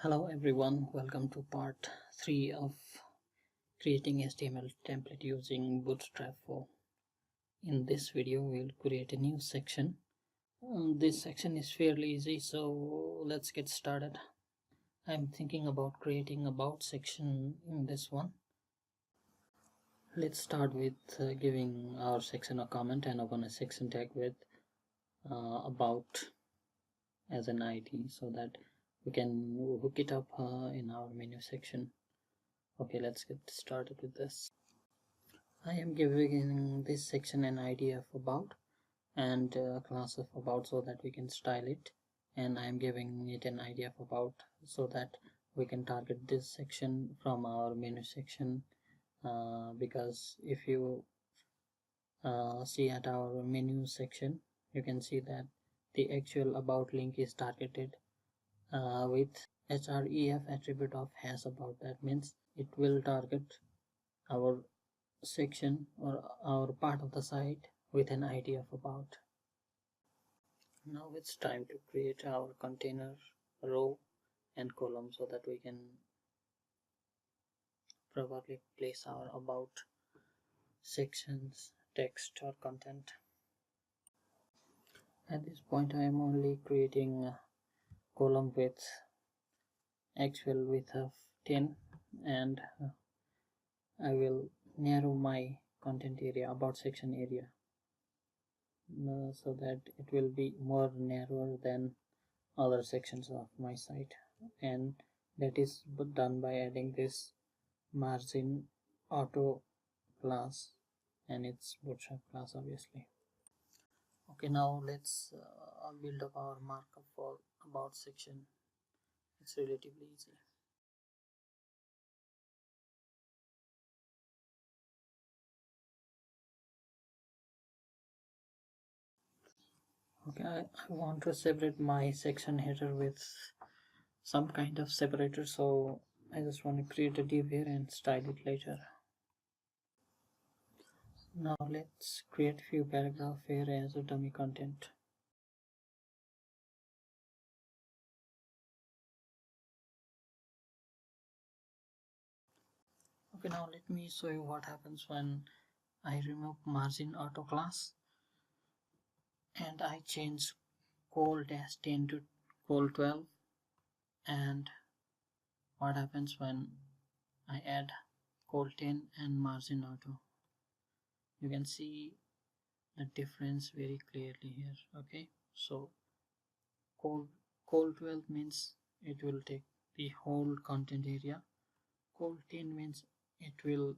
Hello everyone, welcome to part 3 of creating HTML template using Bootstrap 4. In this video we'll create a new section. This section is fairly easy, so let's get started. I'm thinking about creating about section in this one. Let's start with giving our section a comment and open a section tag with about as an ID so that we can hook it up in our menu section. Okay, let's get started with this. I am giving this section an ID of about and a class of about so that we can style it, and I am giving it an ID of about so that we can target this section from our menu section, because if you see at our menu section, you can see that the actual about link is targeted with href attribute of has about. That means it will target our section or our part of the site with an ID of about. Now it's time to create our container, row and column so that we can properly place our about sections, text or content. At this point I am only creating a column with actual width of 10, and I will narrow my content area, about section area, so that it will be more narrower than other sections of my site, and that is done by adding this margin auto class and its bootstrap class obviously. Okay, now let's build up our markup for about section. It's relatively easy. Okay, I want to separate my section header with some kind of separator, so I just want to create a div here and style it later. Now let's create a few paragraphs here as a dummy content. Okay, now let me show you what happens when I remove margin auto class and I change col-10 to col12, and what happens when I add col10 and margin auto. You can see the difference very clearly here. Okay, so col12 means it will take the whole content area. Col10 means it will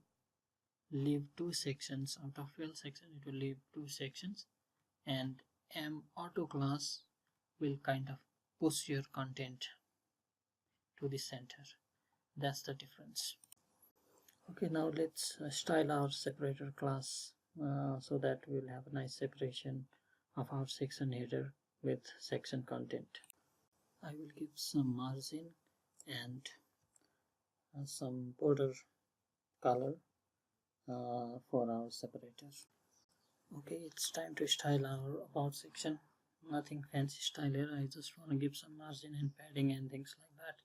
leave 2 sections out of 12 sections. It will leave 2 sections, and M auto class will kind of push your content to the center. That's the difference. Okay, now let's style our separator class so that we'll have a nice separation of our section header with section content. I will give some margin and some border color for our separator. Okay, it's time to style our about section. Nothing fancy style here, I just want to give some margin and padding and things like that.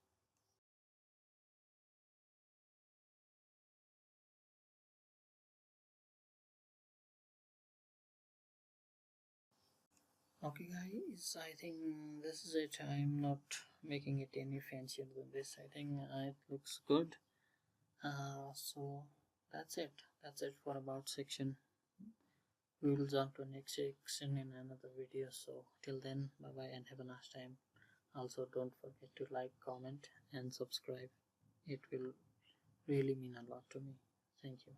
Okay guys, I think this is it. I'm not making it any fancier than this. I think it looks good. So that's it for about section. We will jump to next section in another video. So till then, bye bye and have a nice time. Also don't forget to like, comment and subscribe. It will really mean a lot to me. Thank you.